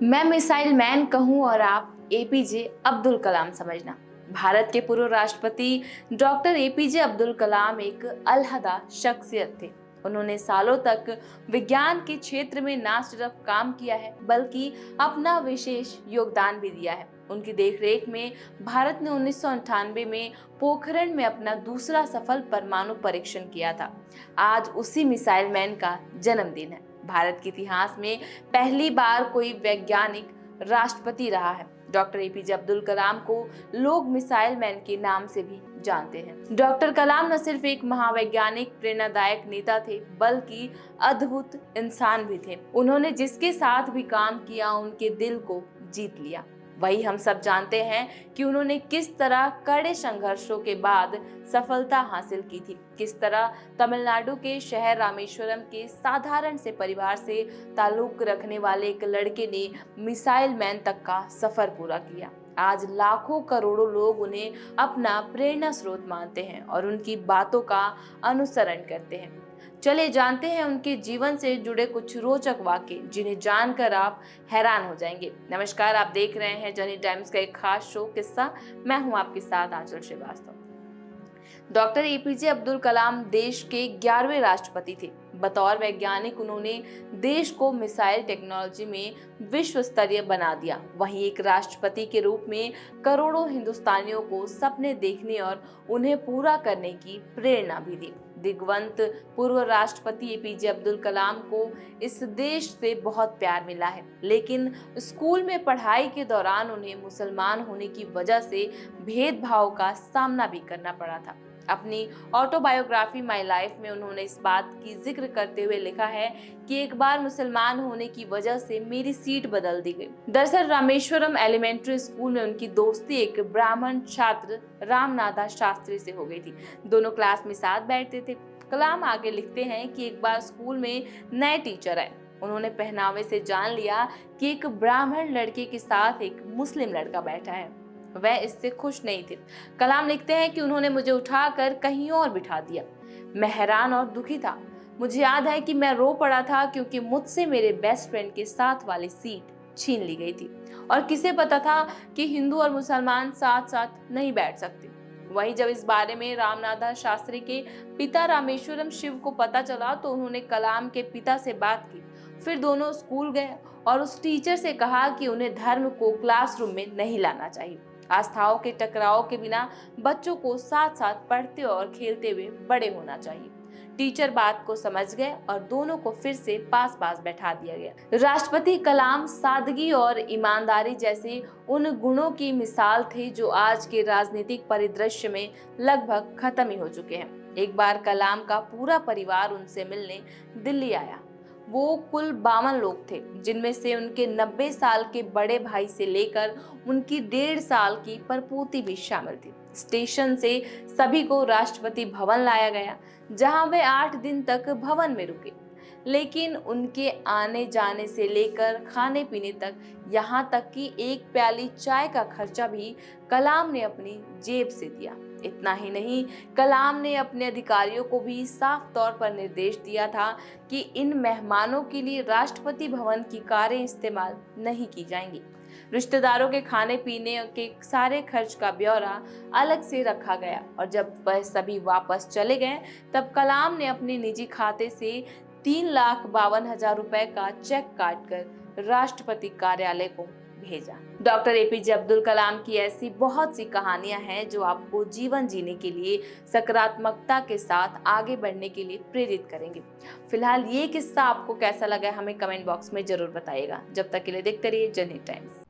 मैं missile man कहूं और आप एपीजे अब्दुल कलाम समझना। भारत के पूर्व राष्ट्रपति डॉक्टर एपीजे अब्दुल कलाम एक अलहदा शख्सियत थे। उन्होंने सालों तक विज्ञान के क्षेत्र में न सिर्फ काम किया है बल्कि अपना विशेष योगदान भी दिया है। उनकी देखरेख में भारत ने 1998 में पोखरण में अपना दूसरा सफल परमाणु परीक्षण किया था। आज उसी मिसाइल मैन का जन्मदिन है। भारत के इतिहास में पहली बार कोई वैज्ञानिक राष्ट्रपति रहा है। डॉक्टर एपीजे अब्दुल कलाम को लोग मिसाइल मैन के नाम से भी जानते हैं। डॉक्टर कलाम न सिर्फ एक महावैज्ञानिक प्रेरणादायक नेता थे बल्कि अद्भुत इंसान भी थे। उन्होंने जिसके साथ भी काम किया उनके दिल को जीत लिया। वही हम सब जानते हैं कि उन्होंने किस तरह कड़े संघर्षों के बाद सफलता हासिल की थी। किस तरह तमिलनाडु के शहर रामेश्वरम के साधारण से परिवार से ताल्लुक रखने वाले एक लड़के ने मिसाइल मैन तक का सफर पूरा किया। आज लाखों करोड़ों लोग उन्हें अपना प्रेरणा स्रोत मानते हैं और उनकी बातों का अनुसरण करते हैं। चले जानते हैं उनके जीवन से जुड़े कुछ रोचक वाक्य जिन्हें जानकर आप हैरान हो जाएंगे। नमस्कार, आप देख रहे हैं जर्नी टाइम्स का एक खास शो किस्सा। मैं हूं आपके साथ आंचल श्रीवास्तव। डॉक्टर एपीजे अब्दुल कलाम देश के 11वें राष्ट्रपति थे। बतौर वैज्ञानिक उन्होंने देश को मिसाइल टेक्नोलॉजी में विश्व स्तरीय बना दिया। वहीं एक राष्ट्रपति के रूप में करोड़ों हिंदुस्तानियों को सपने देखने और उन्हें पूरा करने की प्रेरणा भी दी। दिग्वंत पूर्व राष्ट्रपति एपीजे अब्दुल कलाम को इस देश से बहुत प्यार मिला है, लेकिन स्कूल में पढ़ाई के दौरान उन्हें मुसलमान होने की वजह से भेदभाव का सामना भी करना पड़ा था। अपनी ऑटोबायोग्राफी माय लाइफ में उन्होंने इस बात की जिक्र करते हुए लिखा है कि एक बार मुसलमान होने की वजह से मेरी सीट बदल दी गई। दरअसल रामेश्वरम एलिमेंट्री स्कूल में उनकी दोस्ती एक ब्राह्मण छात्र रामनाथा शास्त्री से हो गई थी। दोनों क्लास में साथ बैठते थे। कलाम आगे लिखते हैं कि एक बार स्कूल में नए टीचर आए। उन्होंने पहनावे से जान लिया कि एक ब्राह्मण लड़के के साथ एक मुस्लिम लड़का बैठा है। वह इससे खुश नहीं थे। कलाम लिखते हैं कि उन्होंने मुझे उठाकर कहीं और बिठा दिया। मैं हैरान और दुखी था। मुझे याद है कि मैं रो पड़ा था क्योंकि मुझसे मेरे बेस्ट फ्रेंड के साथ वाली सीट छीन ली गई थी और किसे पता था कि हिंदू और मुसलमान साथ साथ नहीं बैठ सकते। वहीं जब इस बारे में रामनाथा शास्त्री के पिता रामेश्वरम शिव को पता चला तो उन्होंने कलाम के पिता से बात की। फिर दोनों स्कूल गए और उस टीचर से कहा कि उन्हें धर्म को क्लासरूम में नहीं लाना चाहिए। आस्थाओं के टकराव के बिना बच्चों को साथ साथ पढ़ते और खेलते हुए बड़े होना चाहिए। टीचर बात को समझ गए और दोनों को फिर से पास पास बैठा दिया गया। राष्ट्रपति कलाम सादगी और ईमानदारी जैसे उन गुणों की मिसाल थे जो आज के राजनीतिक परिदृश्य में लगभग खत्म ही हो चुके हैं। एक बार कलाम का पूरा परिवार उनसे मिलने दिल्ली आया। वो कुल 52 लोग थे, जिनमें से उनके 90 साल के बड़े भाई से लेकर उनकी 1.5 साल की परपोती भी शामिल थी। स्टेशन से सभी को राष्ट्रपति भवन लाया गया, जहां वे 8 दिन तक भवन में रुके। लेकिन उनके आने जाने से लेकर खाने पीने तक, यहाँ तक कि एक प्याली चाय का खर्चा भी कलाम ने अपनी जेब से दिया। इतना ही नहीं, कलाम ने अपने अधिकारियों को भी साफ तौर पर निर्देश दिया था कि इन मेहमानों के लिए राष्ट्रपति भवन की कारें इस्तेमाल नहीं की जाएंगी। रिश्तेदारों के खाने पीने के सारे खर्च का ब्यौरा अलग से रखा गया और जब वह सभी वापस चले गए तब कलाम ने अपने निजी खाते से 3,52,000 रुपए का चेक काटकर राष्ट्रपति कार्यालय को भेजा। डॉक्टर एपीजे अब्दुल कलाम की ऐसी बहुत सी कहानियां हैं जो आपको जीवन जीने के लिए सकारात्मकता के साथ आगे बढ़ने के लिए प्रेरित करेंगे। फिलहाल ये किस्सा आपको कैसा लगा हमें कमेंट बॉक्स में जरूर बताइएगा। जब तक के लिए देखते रहिए जर्नी टाइम्स।